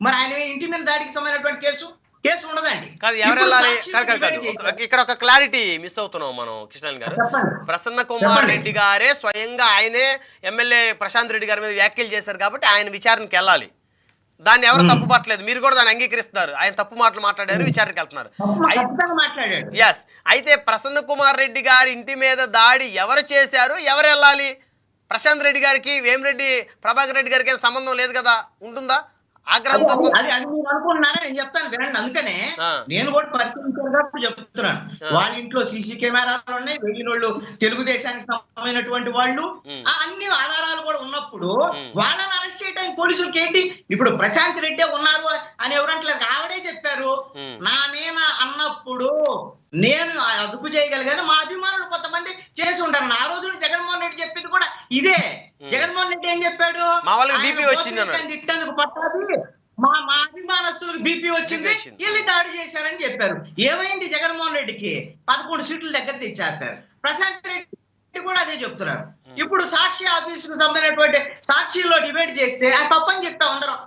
మరి ఆయన ఇంటి మీద దాడికి సంబంధించినటువంటి కేసు ఉండదండి. కాదు, ఎవరు వెళ్ళాలి? కాదు, ఇక్కడ ఒక క్లారిటీ మిస్ అవుతున్నాం మనం కృష్ణ గారు. ప్రసన్న కుమార్ రెడ్డి గారే స్వయంగా ఆయనే ఎమ్మెల్యే ప్రశాంత్ రెడ్డి గారి మీద వ్యాఖ్యలు చేశారు కాబట్టి ఆయన విచారణకి వెళ్ళాలి. దాన్ని ఎవరు తప్పు పట్టలేదు, మీరు కూడా దాన్ని అంగీకరిస్తున్నారు. ఆయన తప్పు మాటలు మాట్లాడారు, విచారణకి వెళ్తున్నారు. ఎస్, అయితే ప్రసన్న కుమార్ రెడ్డి గారి ఇంటి మీద దాడి ఎవరు చేశారు, ఎవరు వెళ్ళాలి? ప్రశాంత్ రెడ్డి గారికి, వేమిరెడ్డి ప్రభాకర్ రెడ్డి గారికి సంబంధం లేదు కదా, ఉంటుందా? ఆగ్రహంతో అనుకుంటున్నారా? నేను చెప్తాను వినండి. అందుకనే నేను కూడా పరిశీలించాను చెప్తున్నాను. వాళ్ళ ఇంట్లో సీసీ కెమెరాలు ఉన్నాయి, వెళ్ళినోళ్ళు తెలుగుదేశానికి సంబంధించినటువంటి వాళ్ళు, అన్ని ఆధారాలు కూడా ఉన్నప్పుడు వాళ్ళని అరెస్ట్ చేయడానికి పోలీసులకి ఏంటి? ఇప్పుడు ప్రశాంత్ రెడ్డి ఉన్నారు అని ఎవరంటలేదు, ఆవిడే చెప్పారు. నా మీద అన్నప్పుడు నేను అదుపు చేయగలిగాను, మా అభిమానులు కొంతమంది చేసి ఉంటారు. ఆ రోజున జగన్మోహన్ రెడ్డి చెప్పింది కూడా ఇదే. జగన్మోహన్ రెడ్డి ఏం చెప్పాడు? తిట్టేందుకు పట్టాది, మా అభిమానస్తులకు బీపీ వచ్చింది, వీళ్ళు దాడి చేశారని చెప్పారు. ఏమైంది? జగన్మోహన్ రెడ్డికి 11 సీట్లు దగ్గర తెచ్చారు. ప్రశాంత్ రెడ్డి కూడా అదే చెప్తున్నారు. ఇప్పుడు సాక్షి ఆఫీసుకు సంబంధించినటువంటి సాక్షిలో డిబేట్ చేస్తే ఆ తప్పని చెప్పాం అందరం.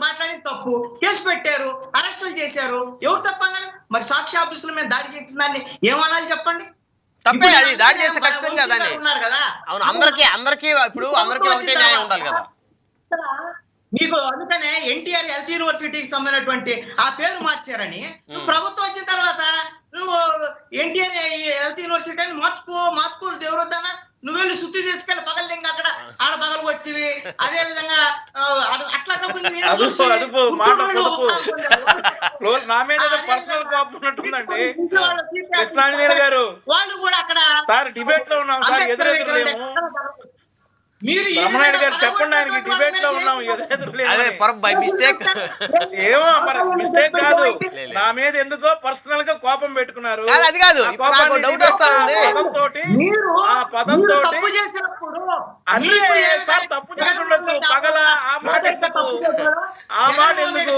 మాట్లాడి తప్పు, కేసు పెట్టారు, అరెస్టులు చేశారు. ఎవరు తప్పన్నారు? మరి సాక్షి ఆఫీసుల మీద దాడి చేసిన దాన్ని ఏమనాలి చెప్పండి? తప్పే, అది దాడి చేస్తే ఖచ్చితంగా దాన్ని ఉన్నారు కదా. అవును, అందరికీ ఇప్పుడు అందరికీ ఒకటే న్యాయం ఉండాలి కదా. మీకు అందుకనే ఎన్టీఆర్ హెల్త్ యూనివర్సిటీకి సంబంధించినటువంటి ఆ పేరు మార్చారని, నువ్వు ప్రభుత్వం వచ్చిన తర్వాత నువ్వు ఎన్టీఆర్ హెల్త్ యూనివర్సిటీ అని మార్చుకోరు దేవుడొద్దన్నా. నువ్వు వెళ్ళి శుద్ధి తీసుకెళ్ళి పగలదింగా అక్కడ ఆడ పగలు కొట్టివి. అదే విధంగా అట్లా వాళ్ళు కూడా అక్కడ డిబేట్ లో ఉన్నాం సార్, రమణాయుడు గారు చెప్పండి, ఆయనకి డిబేట్ లో ఉన్నాం, ఏమో మరి మిస్టేక్ కాదు. నా మీద ఎందుకో పర్సనల్ గా కోపం పెట్టుకున్నారు. అది కాదు, డౌట్ వస్తా ఉంది. పదంతో అన్ని సార్ తప్పు చేస్తుండొచ్చు. పగల ఆ మాట ఎందుకు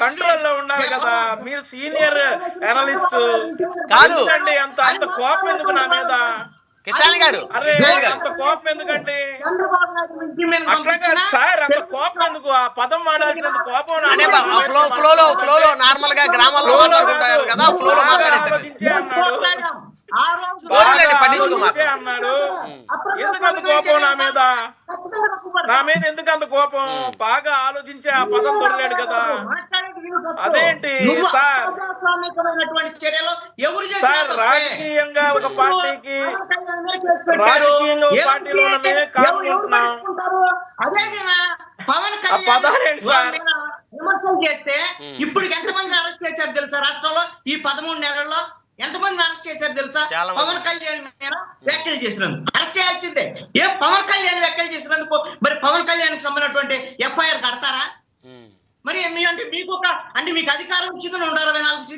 కంట్రోల్ లో ఉండాలి కదా. మీరు సీనియర్ అనలిస్ట్ కాదు అండి, అంత కోపం ఎందుకు నా మీద? కిషాన్ గారు, అంత కోపం ఎందుకండి? అట్లా కాదు సార్, అంత కోపం ఎందుకు? ఆ పదం వాడాల్సినంత కోపం ఫ్లో నార్మల్ గా గ్రామాల్లో మాట్లాడుకుంటారు కదా, ఫ్లో లో ఆలోచించే అన్నాడు. అన్నాడు ఎందుకు అంత కోపం నా మీద? ఎందుకు అంత కోపం? బాగా ఆలోచించి ఆ పదం దొరలేడు కదా. అదేంటి సార్? రాజకీయంగా ఒక పార్టీకి పార్టీలో కానుకుంటున్నాం. ఆ పదాలేంటి సార్? విమర్శలు చేస్తే ఇప్పుడు ఎంతమంది అరెస్ట్ చేశారు తెలుసా రాష్ట్రంలో? ఈ 13 నెలల్లో ఎంతమంది అరెస్ట్ చేశారు తెలుసా? పవన్ కళ్యాణ్ మీద వ్యాఖ్యలు చేసినందుకు అరెస్ట్ చేయాల్సిందే. పవన్ కళ్యాణ్ వ్యాఖ్యలు చేసినందుకు మరి పవన్ కళ్యాణ్ కి సంబంధించినటువంటి ఎఫ్ఐఆర్ కడతారా? మరి అంటే మీకు అధికారం ఇచ్చిందని 164 సీట్లు